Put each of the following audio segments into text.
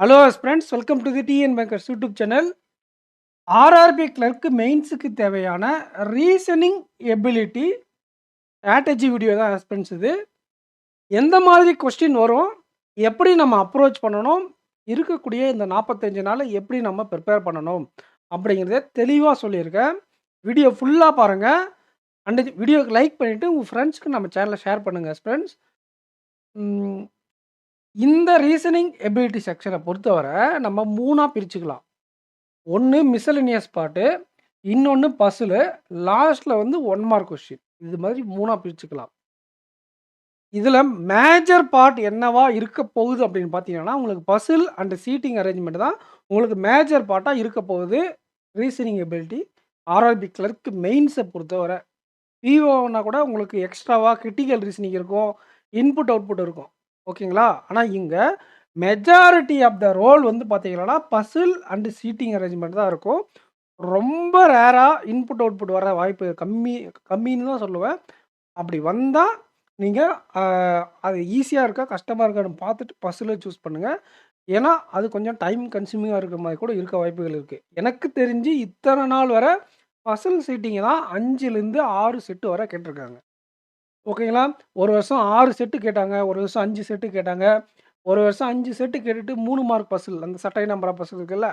Hello friends, welcome to the TN bankers YouTube channel. RRB clerk மெயின்ஸுக்கு தேவையான reasoning ability strategy video தான் friends. இது எந்த மாதிரி கொஸ்டின் வரும், எப்படி நம்ம அப்ரோச் பண்ணணும், இருக்கக்கூடிய இந்த 45 நாள் எப்படி நம்ம ப்ரிப்பேர் பண்ணணும் அப்படிங்கிறத தெளிவாக சொல்லியிருக்கேன். வீடியோ ஃபுல்லாக பாருங்கள். அண்ட் வீடியோக்கு லைக் பண்ணிவிட்டு உங்கள் ஃப்ரெண்ட்ஸ்க்கு நம்ம சேனலை ஷேர் பண்ணுங்கள் ஃப்ரெண்ட்ஸ். இந்த ரீசனிங் எபிலிட்டி செக்ஷனை பொறுத்தவரை நம்ம 3ஆக பிரிச்சுக்கலாம். ஒன்று மிஸ்செலேனியஸ் பார்ட்டு, இன்னொன்று பசிலு, லாஸ்ட்டில் வந்து 1 மார்க் கொஸ்டின். இது மாதிரி 3ஆக பிரிச்சுக்கலாம். இதில் மேஜர் பார்ட் என்னவா இருக்க போகுது அப்படின்னு பார்த்தீங்கன்னா, உங்களுக்கு பசில் அண்ட் சீட்டிங் அரேஞ்ச்மெண்ட் தான் உங்களுக்கு மேஜர் பார்ட்டாக இருக்க போகுது. ரீசனிங் எபிலிட்டி ஆர்ஆர்பி கிளர்க்கு மெயின்ஸை பொறுத்தவரை பிஓனா கூட உங்களுக்கு எக்ஸ்ட்ராவாக கிரிட்டிக்கல் ரீசனிங் இருக்கும், இன்புட் அவுட்புட் இருக்கும். ஓகேங்களா? ஆனால் இங்கே மெஜாரிட்டி ஆஃப் த ரோல் வந்து பார்த்தீங்கன்னா பசில் அண்டு சீட்டிங் அரேஞ்ச்மெண்ட் தான் இருக்கும். ரொம்ப ரேராக இன்புட் அவுட்புட் வர வாய்ப்பு கம்மின்னு தான் சொல்லுவேன். அப்படி வந்தால் நீங்கள் அது ஈஸியாக இருக்கா கஷ்டமாக இருக்கான்னு பார்த்துட்டு பசிலை சூஸ் பண்ணுங்கள். ஏன்னா அது கொஞ்சம் டைம் கன்சியூமிங்காக இருக்கிற மாதிரி கூட இருக்க வாய்ப்புகள் இருக்குது. எனக்கு தெரிஞ்சு இத்தனை நாள் வர பசில் சீட்டிங் தான் 5லேருந்து 6 செட்டு வரை கேட்டிருக்காங்க. ஓகேங்களா? ஒரு வருஷம் 6 செட்டு கேட்டாங்க, ஒரு வருஷம் 5 செட்டு கேட்டாங்க, ஒரு வருஷம் 5 செட்டு கேட்டுட்டு 3 மார்க் பசில், அந்த சட்டை நம்பரா பசில் இருக்குல்ல,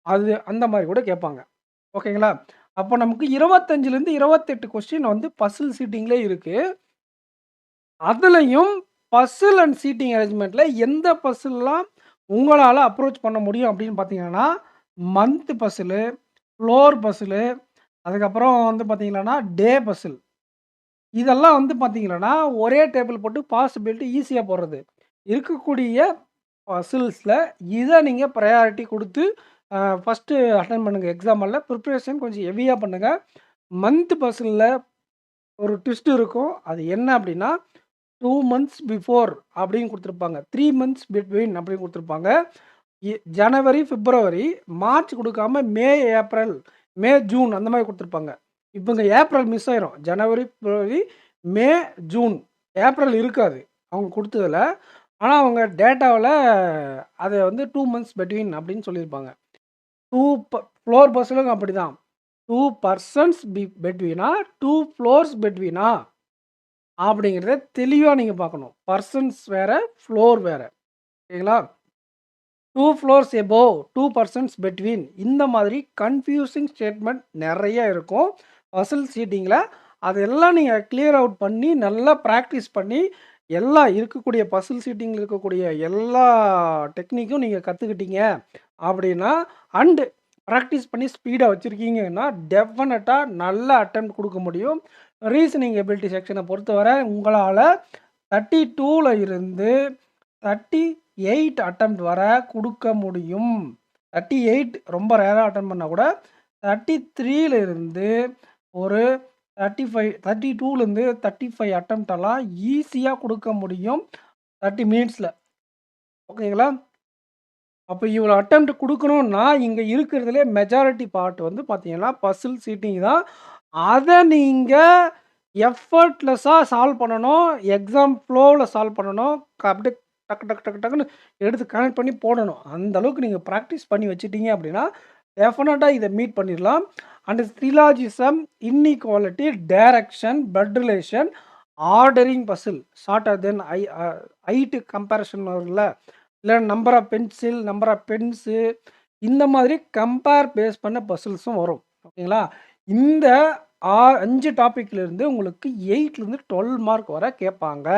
அது அந்த மாதிரி கூட கேட்பாங்க. ஓகேங்களா? அப்போ நமக்கு 25லேருந்து 28 கொஸ்டின் வந்து பசில் சீட்டிங்லே இருக்குது. அதுலேயும் பசில் அண்ட் சீட்டிங் அரேஞ்ச்மெண்ட்டில் எந்த பசில்லாம் உங்களால் அப்ரோச் பண்ண முடியும் அப்படின்னு பார்த்தீங்கன்னா, மந்த் பசிலு, ஃப்ளோர் பசிலு, அதுக்கப்புறம் வந்து பார்த்தீங்கன்னா டே பசில். இதெல்லாம் வந்து பார்த்தீங்கன்னா, ஒரே டேபிள் போட்டு பாசிபிலிட்டி ஈஸியாக போடுறது. இருக்கக்கூடிய பசில்ஸில் இதை நீங்கள் ப்ரையாரிட்டி கொடுத்து ஃபஸ்ட்டு அட்டெண்ட் பண்ணுங்கள். எக்ஸாம் ஹாலில் ப்ரிப்ரேஷன் கொஞ்சம் ஹெவியாக பண்ணுங்கள். மந்த் பசிலில் ஒரு ட்விஸ்ட் இருக்கும். அது என்ன அப்படின்னா, 2 மந்த்ஸ் பிஃபோர் அப்படின்னு கொடுத்துருப்பாங்க, 3 மந்த்ஸ் பிட்வீன் அப்படின்னு கொடுத்துருப்பாங்க. ஜனவரி, பிப்ரவரி, மார்ச் கொடுக்காம மே, ஏப்ரல், மே, ஜூன் அந்த மாதிரி கொடுத்துருப்பாங்க. இப்போ இங்கே ஏப்ரல் மிஸ் ஆயிரும். ஜனவரி, பிப்ரவரி, மே, ஜூன், ஏப்ரல் இருக்காது அவங்க கொடுத்ததில். ஆனால் அவங்க டேட்டாவில் அதை வந்து 2 மந்த்ஸ் பிட்வீன் அப்படின்னு சொல்லியிருப்பாங்க. 2 ஃப்ளோர் பஸ்ஸிலும் அப்படி தான். 2 பர்சன்ஸ் பெட்வீனா, 2 ஃப்ளோர்ஸ் பெட்வீனா அப்படிங்கிறத தெளிவாக நீங்கள் பார்க்கணும். பர்சன்ஸ் வேறு, ஃப்ளோர் வேறு. ஓகேங்களா? 2 ஃப்ளோர்ஸ் எபோவ், 2 பர்சன்ஸ் பெட்வீன், இந்த மாதிரி கன்ஃபியூசிங் ஸ்டேட்மெண்ட் நிறைய இருக்கும் பசில் சீட்டிங்கில். அதெல்லாம் நீங்கள் கிளியர் அவுட் பண்ணி நல்லா ப்ராக்டிஸ் பண்ணி எல்லா இருக்கக்கூடிய பசில் சீட்டிங்கில் இருக்கக்கூடிய எல்லா டெக்னிக்கும் நீங்கள் கற்றுக்கிட்டீங்க அப்படின்னா, அண்டு ப்ராக்டிஸ் பண்ணி ஸ்பீடாக வச்சுருக்கீங்கன்னா டெஃபினட்டாக நல்ல அட்டெம்ப்ட் கொடுக்க முடியும். ரீசனிங் எபிலிட்டி செக்ஷனை பொறுத்தவரை உங்களால் 32ல் இருந்து 38 அட்டெம்ப்ட் வர கொடுக்க முடியும். 38 ரொம்ப ரேராக அட்டன் பண்ணால் கூட 33ல் இருந்து ஒரு 35, 32லேருந்து 35 அட்டெம்ப்டெல்லாம் ஈஸியாக கொடுக்க முடியும் 30 மினிட்ஸில். ஓகேங்களா? அப்போ இவ்வளோ அட்டெம்ப்ட் கொடுக்கணுன்னா இங்கே இருக்கிறதுலே மெஜாரிட்டி பார்ட் வந்து பார்த்தீங்கன்னா பசில் சீட்டிங் தான். அதை நீங்கள் எஃபர்ட்லெஸ்ஸாக சால்வ் பண்ணணும். எக்ஸாம் ஃப்ளோவில் சால்வ் பண்ணணும். அப்படியே டக்கு டக்கு டக்கு டக்குன்னு எடுத்து கனெக்ட் பண்ணி போடணும். அந்த அளவுக்கு நீங்கள் ப்ராக்டிஸ் பண்ணி வச்சுட்டீங்க அப்படின்னா டெஃபினட்டாக இதை மீட் பண்ணிடலாம். And syllogism, inequality, direction, blood relation, ordering puzzle, shorter then height comparison வரும்ல, இல்லை number of pencil, number of pens, இந்த மாதிரி கம்பேர் பேஸ் பண்ண பசில்ஸும் வரும். ஓகேங்களா? இந்த 5 டாப்பிக்லேருந்து உங்களுக்கு 8லேருந்து 12 மார்க் வரை கேட்பாங்க.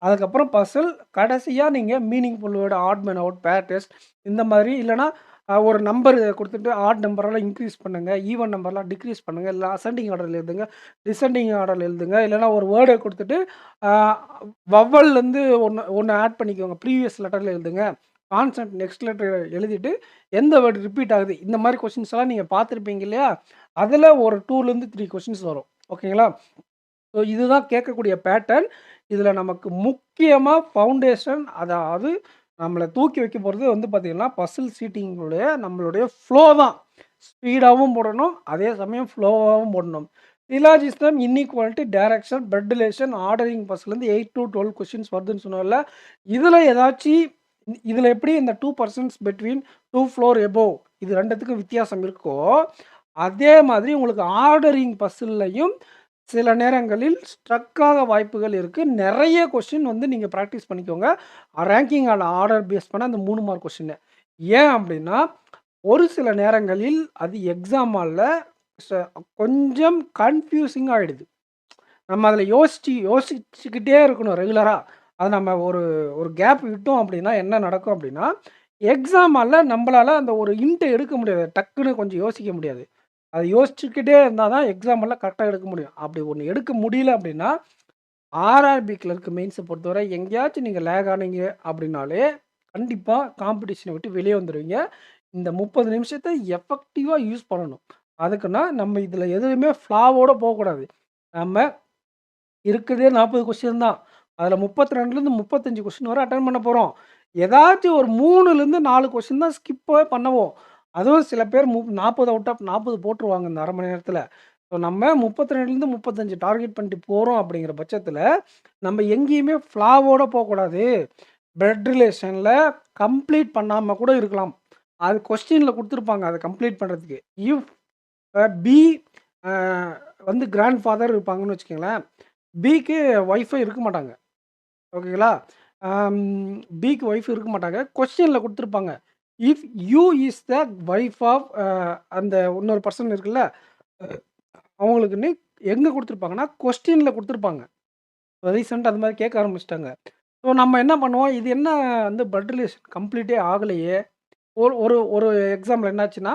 அதுக்கப்புறம் பசில் கடைசியாக நீங்கள் meaningful word, odd man out, பேர் டெஸ்ட், இந்த மாதிரி இல்லைனா ஒரு நம்பர் கொடுத்துட்டு ஆட் நம்பரெல்லாம் இன்க்ரீஸ் பண்ணுங்கள், ஈவன் நம்பர்லாம் டிக்ரீஸ் பண்ணுங்கள், இல்லை அசெண்டிங் ஆர்டரில் எழுதுங்க, டிசெண்டிங் ஆர்டரில் எழுதுங்க, இல்லைனா ஒரு வேர்டை கொடுத்துட்டு வவ்வல்லேருந்து ஒன்று ஆட் பண்ணிக்கோங்க, ப்ரீவியஸ் லெட்டரில் எழுதுங்க, கான்சன்ட் நெக்ஸ்ட் லெட்டர் எழுதிட்டு எந்த வேர்டு ரிப்பீட் ஆகுது, இந்த மாதிரி கொஷின்ஸ் எல்லாம் நீங்கள் பார்த்துருப்பீங்க இல்லையா? அதில் ஒரு 2லேருந்து 3 கொஷின்ஸ் வரும். ஓகேங்களா? ஸோ இதுதான் கேட்கக்கூடிய பேட்டர்ன். இதில் நமக்கு முக்கியமாக ஃபவுண்டேஷன், அதாவது நம்மளை தூக்கி வைக்க போகிறது வந்து பார்த்திங்கன்னா பசில் சீட்டிங்களுடைய நம்மளுடைய ஃப்ளோ தான். ஸ்பீடாகவும் போடணும், அதே சமயம் ஃப்ளோவாகவும் போடணும். Syllogism, inequality, direction, blood relation, ordering பஸ்லேருந்து 8 to 12 கொஷின்ஸ் வருதுன்னு சொன்னால இதில் ஏதாச்சும் இதில எப்படி இந்த 2% பிட்வீன் 2 ஃப்ளோர் எபோவ் இது 2த்துக்கும் வித்தியாசம் இருக்கோ, அதே மாதிரி உங்களுக்கு ஆர்டரிங் பசில்லையும் சில நேரங்களில் ஸ்ட்ரக் ஆக வாய்ப்புகள் இருக்கு. நெறைய கொஸ்டின் வந்து நீங்க பிராக்டிஸ் பண்ணிக்கோங்க. ரேங்கிங் ஆன் ஆர்டர் பேஸ் பண்ண அந்த 3 மார்க் கொஸ்டின. ஏன் அப்டின்னா, ஒரு சில நேரங்களில் அது எக்ஸாம் ஹால்ல ச கொஞ்சம் கன்ஃப்யூசிங்கா ஆயிடுது. நம்ம அதில யோசிச்சுக்கிட்டே இருக்கணும் ரெகுலரா. அது நம்ம ஒரு ஒரு கேப் விட்டோம் அப்டின்னா, என்ன நடக்கும் அப்டின்னா, எக்ஸாம் ஹால்ல நம்பளால அந்த ஒரு ஹிண்ட் எடுக்க முடியாது. டக்குன்னு கொஞ்சம் யோசிக்க முடியாது. அத யோசிச்சுக்கிட்டே இருந்தா தான் எக்ஸாம் ஹால்ல கரெக்ட்டா எடுக்க முடியும். அப்டி ஒண்ணு எடுக்க முடியல அப்டின்னா, ஆர்ஆர்பி கிளர்க் மெயின்ஸ பொறுத்தவரை எங்கேயாச்சும் நீங்க லேக் ஆனீங்க அப்டின்னாலே, கண்டிப்பா காம்படிஷன விட்டு வெளிய வந்துருவீங்க. இந்த 30 நிமிஷத்த எஃபெக்டிவா யூஸ் பண்ணணும். அதுக்குன்னா நம்ம இதில எதுவுமே ஃப்ளாவோட போக்கூடாது. நம்ம இருக்கிறதே 40 கொஸ்டின் தான். அதில 32லேருந்து 35 கொஸ்டின் வரை அட்டெண்ட் பண்ண போறோம். ஏதாச்சும் ஒரு 3லேருந்து 4 கொஸ்டின் தான் ஸ்கிப்பே பண்ணுவோம். அதுவும் சில பேர் 40 அவுட் ஆஃப் 40 போட்டுருவாங்க இந்த 1/2 மணி நேரத்தில. ஸோ நம்ம 32லேருந்து 35 டார்கெட் பண்ணிட்டு போறோம் அப்படிங்கிற பட்சத்தில, நம்ம எங்கேயுமே ஃப்ளாவோட போக்கூடாது. பிளட் ரிலேஷன்ல கம்ப்ளீட் பண்ணாம கூட இருக்கலாம். அது கொஸ்டின்ல குடுத்துருப்பாங்க அத கம்ப்ளீட் பண்றதுக்கு. இஃப் பி அ வந்து கிராண்ட் ஃபாதர் இருப்பாங்கன்னு வச்சுக்கங்களேன். பிக்கு ஒய்ஃபே இருக்க மாட்டாங்க. ஓகேங்களா? அம் பிக்கு ஒய்ஃப் இருக்க மாட்டாங்க. கொஸ்டின்ல குடுத்துருப்பாங்க. If you is the wife of அந்த இன்னொரு பெர்சன் இருக்குல்ல, அவங்களுக்குன்னு எங்க குடுத்துருப்பாங்கன்னா, கொஸ்டின்ல குடுத்துருப்பாங்க. ரீசென்ட்டா அந்த மாரி கேட்க ஆரம்பிச்சுட்டாங்க. ஸோ நம்ம என்ன பண்ணுவோம், இது என்ன வந்து பிளட் ரிலேஷன் கம்ப்ளீட்டே ஆகலையே! ஒரு ஒரு ஒரு எக்ஸாம்பிள் என்னாச்சுன்னா,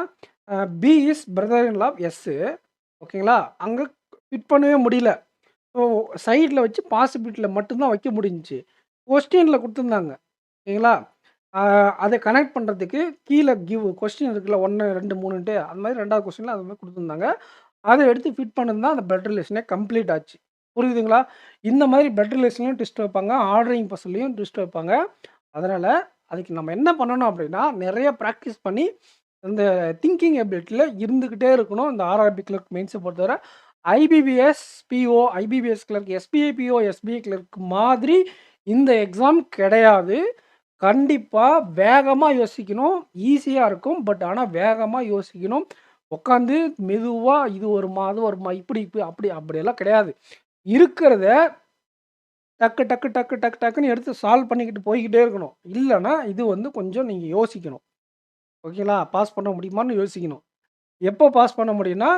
B is brother in law of S. ஓகேங்களா? அங்க ஃபிட் பண்ணவே முடியல. ஸோ சைட்ல வச்சு பாசிபிலிட்டில மட்டும் தான் வைக்க முடிஞ்சுச்சு. கொஸ்டின்ல குடுத்துருந்தாங்க. ஓகேங்களா? அ அத கனெக்ட் பண்றதுக்கு கீழ கொஸ்டின் இருக்குல்ல 1, 2, 3ன்ட்டு அந்த மாரி 2வது கொஸ்டின்ல அது மாரி குடுத்துருந்தாங்க. அத எடுத்து ஃபிட் பண்ணது தான் அந்த பிளட் ரிலேஷனே கம்ப்ளீட் ஆச்சு. புரியுதுங்களா? இந்த மாரி பிளட் ரிலேஷன்லயும் ட்விஸ்ட் வைப்பாங்க. ஆர்டரிங் பசில்லயும் ட்விஸ்ட் வைப்பாங்க. அதனால அதுக்கு நம்ம என்ன பண்ணணும் அப்டின்னா, நெறைய பிராக்டிஸ் பண்ணி இந்த திங்கிங் எபிலிட்டில இருந்துகிட்டே இருக்கணும். இந்த ஆர்ஆர்பி கிளர்க் மெயின்ஸ பொறுத்தவர. IBPS, PO, IBPS clerk, SBI PO, SBI clerk மாதிரி இந்த எக்ஸாம் கிடையாது. கண்டிப்பா வேகமா யோசிக்கணும். ஈஸியா இருக்கும். பட் ஆனா வேகமா யோசிக்கணும். உட்காந்து மெதுவா இது வருமா? அது வருமா? இப்படி அப்படியெல்லாம் கிடையாது. இருக்கிறத டக்கு, டக்கு, டக்கு, டக்கு, டக்குன்னு எடுத்து சால்வ் பண்ணிக்கிட்டு போய்க்கிட்டே இருக்கணும். இல்லன்னா, இது வந்து கொஞ்சம் நீங்க யோசிக்கணும். ஓகேங்களா? பாஸ் பண்ண முடியுமான்னு யோசிக்கணும். எப்போ பாஸ் பண்ண முடியும்னா,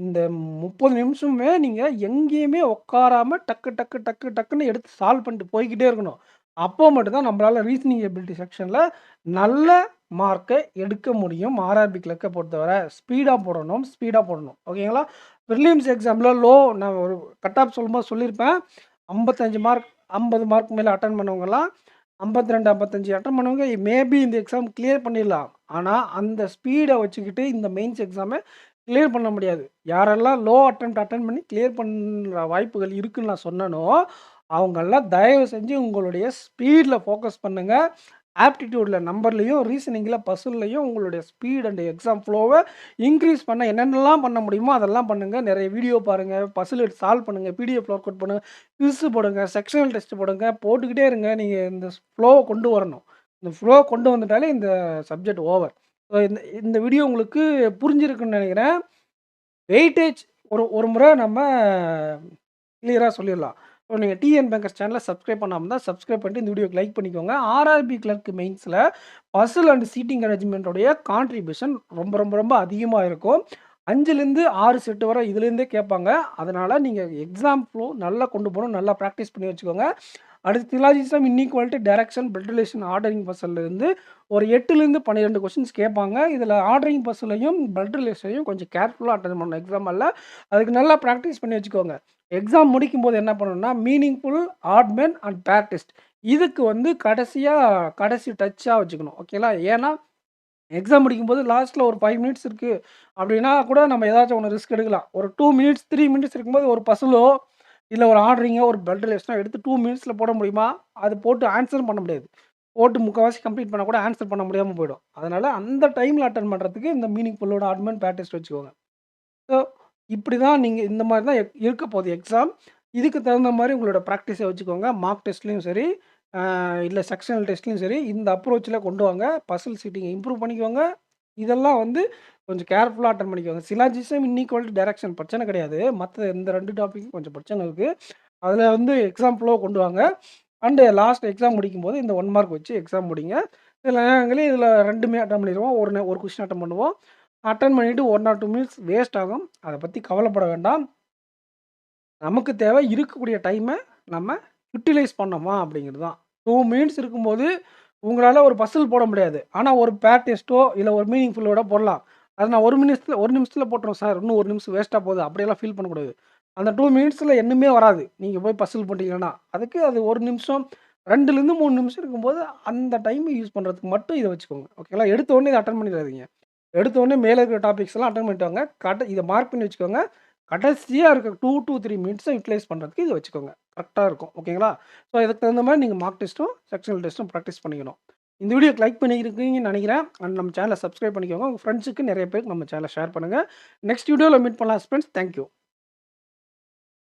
இந்த 30 நிமிஷமுமே நீங்க எங்கேயுமே உட்காராம டக்கு, டக்கு, டக்கு, டக்குன்னு எடுத்து சால்வ் பண்ணிட்டு போய்க்கிட்டே இருக்கணும். அப்போ மட்டும் தான் நம்மளால ரீசனிங் எபிலிட்டி செக்ஷன்ல நல்ல மார்க்க எடுக்க முடியும். ஆர்ஆர்பி கிளர்க்க பொறுத்தவரை. ஸ்பீடா போடணும், ஸ்பீடா போடணும். ஓகேங்களா? பிரிலிம்ஸ் எக்ஸாம்ல நான் ஒரு கட் ஆஃப் சொல்லும்போது சொல்லியிருப்பேன். 55 மார்க் 50 மார்க் மேல அட்டெண்ட் பண்ணவங்கலாம் 52, 55 அட்டெண்ட் பண்ணவங்க மேபி இந்த எக்ஸாம் கிளியர் பண்ணிடலாம். ஆனா, அந்த ஸ்பீட வச்சுக்கிட்டு இந்த மெயின்ஸ் எக்ஸாம கிளியர் பண்ண முடியாது. யாரெல்லாம் லோ அட்டெம்ப்ட் பண்ணி கிளியர் பண்ற வாய்ப்புகள் இருக்குன்னு நான் சொன்னேனோ, அவங்கலாம் தயவு செஞ்சு உங்களுடைய ஸ்பீட்ல ஃபோக்கஸ் பண்ணுங்க. ஆப்டிட்யூட்ல நம்பர்லயும், ரீசனிங்ல, பசில்லயும் உங்களுடைய ஸ்பீட் அண்ட் எக்ஸாம் ஃப்ளோவ இன்கிரீஸ் பண்ண என்னென்னலாம் பண்ண முடியுமோ அதெல்லாம் பண்ணுங்க. நெறைய வீடியோ பாருங்க, பசில் எடுத்து சால்வ் பண்ணுங்க, பிடிஎஃப்ல ஒர்க் அவுட் பண்ணுங்க, குவிஸ் போடுங்க, செக்ஷனல் டெஸ்ட் போடுங்க. போட்டுக்கிட்டே இருங்க. நீங்க இந்த ஃப்ளோவ கொண்டு வரணும். இந்த ஃப்ளோ கொண்டு வந்துட்டாலே இந்த சப்ஜெக்ட் ஓவர். ஸோ இந்த இந்த வீடியோ உங்களுக்கு புரிஞ்சிருக்குன்னு நெனைக்கிறேன். வெயிட்டேஜ் ஒரு ஒரு முறை நம்ம கிளியரா சொல்லிடலாம். ஸோ நீங்க டிஎன் பேங்கர்ஸ் சேனல சப்ஸ்கிரைப் பண்ணாம இருந்தா, சப்ஸ்கிரைப் பண்ணிட்டு இந்த வீடியோக்கு லைக் பண்ணிக்கோங்க. ஆர்ஆர்பி கிளர்க் மெயின்ஸ்ல பசில் அண்ட் சீட்டிங் அரேஞ்ச்மென்ட்டோடைய கான்ட்ரிபியூஷன் ரொம்ப ரொம்ப ரொம்ப அதிகமா இருக்கும். 5லேருந்து 6 செட் வரை இதுலேருந்தே கேட்பாங்க. அதனால நீங்க எக்ஸாம் ஃப்ளோ நல்லா கொண்டு போணும். நல்லா பிராக்டிஸ் பண்ணி வச்சுக்கோங்க. அடுத்து syllogism, inequality, direction, blood relation, ordering பசில்லேருந்து ஒரு 8லேருந்து 12 கொஸ்டின்ஸ் கேட்பாங்க. இதில ஆர்டரிங் பசிலையும், பிளட் ரிலேஷனையும் கொஞ்சம் கேர்ஃபுல்லா அட்டெண்ட் பண்ணணும் எக்ஸாம் ஹால்ல. அதுக்கு நல்லா பிராக்டிஸ் பண்ணி வச்சுக்கோங்க. எக்ஸாம் முடிக்கும்போது என்ன பண்ணணும்னா, மீனிங்ஃபுல், ஆட்மென் அண்ட் பேர் டெஸ்ட். இதுக்கு வந்து கடைசி டச்சா வச்சுக்கணும். ஓகேங்களா? ஏன்னா, எக்ஸாம் முடிக்கும்போது லாஸ்ட்ல ஒரு 5 மினிட்ஸ் இருக்கு அப்படின்னா கூட நம்ம ஏதாச்சும் ஒண்ணு ரிஸ்க் எடுக்கலாம். ஒரு 2 மினிட்ஸ், 3 மினிட்ஸ் இருக்கும்போது ஒரு பசிலோ, இல்ல ஒரு ஆர்டரிங்கோ, ஒரு பிளட் ரிலேஷனோ எடுத்து 2 மினிட்ஸ்ல போட முடியுமா? அது போட்டு ஆன்ஸரும் பண்ண முடியாது. போட்டு முக்கால்வாசி கம்ப்ளீட் பண்ணா கூட ஆன்ஸர் பண்ண முடியாம போயிடும். அதனால அந்த டைம்ல அட்டெண்ட் பண்றதுக்கு இந்த மீனிங்ஃபுல்லோட ஆட்மென்ட், பேர் டெஸ்ட் வச்சுக்கோங்க. ஸோ, இப்படி தான் நீங்க இந்த மாரி தான் இருக்க போகுது எக்ஸாம். இதுக்கு தகுந்த மாரி உங்களோட பிராக்டிஸ வச்சுக்கோங்க. மார்க் டெஸ்ட்லயும் சரி, இல்ல செக்ஷனல் டெஸ்ட்லயும் சரி, இந்த அப்ரோச்ல கொண்டு வாங்க. பசில் சீட்டிங்க இம்ப்ரூவ் பண்ணிக்கோங்க. இதெல்லாம் வந்து கொஞ்சம் கேர்ஃபுல்லா அட்டெண்ட் பண்ணிக்கோங்க. சிலாஜிசம், இன்ஈக்வாலிட்டி, டைரக்ஷன் பிரச்சனை கிடையாது. மத்த இந்த 2 டாபிக்கும் கொஞ்சம் பிரச்சனை இருக்கு. அதில வந்து எக்ஸாம் ஃப்ளோ கொண்டு வாங்க. அண்ட் லாஸ்ட் எக்ஸாம் முடிக்கும்போது இந்த 1 மார்க் வச்சு எக்ஸாம் முடிங்க. சில நேரங்களில் இதில 2மே அட்டெண்ட் பண்ணிருவோம். ஒரு கொஸ்டின் அட்டெண்ட் பண்ணுவோம். அட்டெண்ட் பண்ணிட்டு 1 ஆர் 2 மினிட்ஸ் வேஸ்ட் ஆகும். அத பத்தி கவலைப்பட வேண்டாம். நமக்கு தேவை இருக்கக்கூடிய டைம நம்ம யுட்டிலைஸ் பண்ணோமா அப்படிங்கிறது தான். 2 மினிட்ஸ் இருக்கும்போது உங்களால ஒரு பசில் போட முடியாது. ஆனா ஒரு பேர் டெஸ்ட்டோ இல்ல ஒரு மீனிங்ஃபுல்லோட போடலாம். அது நான் 1 நிமிஷத்துல போட்டுருவேன் சார். இன்னும் 1 நிமிஷம் வேஸ்ட்டா போகுது. அப்படியெல்லாம் ஃபீல் பண்ணக்கூடாது. அந்த 2 மினிட்ஸ்ல ஒண்ணுமே வராது. நீங்க போய் பசில் போட்டீங்கன்னா. அதுக்கு அது 1 நிமிஷம் 2லிருந்து 3 நிமிஷம் இருக்கும்போது அந்த டைம் யூஸ் பண்றதுக்கு மட்டும் இத வச்சுக்கோங்க. ஓகேங்களா? எடுத்த உடனே இத அட்டெண்ட் பண்ணிடாதீங்க. எடுத்த உடனே மேல இருக்கிற டாபிக்ஸ் எல்லாம் அட்டெண்ட் பண்ணிட்டு வாங்க. இத மார்க் பண்ணி வச்சுக்கோங்க. கடைசியா இருக்க 2 டூ 3 மினிட்ஸ யுட்டிலைஸ் பண்றதுக்கு இத வச்சுக்கோங்க. கரெக்ட்டா இருக்கும். ஓகேங்களா? ஸோ இதுக்கு தகுந்த மாரி நீங்க மார்க் டெஸ்ட்டும், செக்ஷனல் டெஸ்ட்டும் பிராக்டிஸ் பண்ணிக்கணும். இந்த வீடியோக்கு லைக் பண்ணியிருக்கீங்கன்னு நெனைக்கிறேன். அண்ட் நம்ம சேனல சப்ஸ்கிரைப் பண்ணிக்கோங்க. உங்க ஃப்ரெண்ட்ஸுக்கு நெறைய பேருக்கு நம்ம சேனல ஷேர் பண்ணுங்க. நெக்ஸ்ட் வீடியோல மீட் பண்ணலாம் ஃபிரெண்ட்ஸ். Thank you.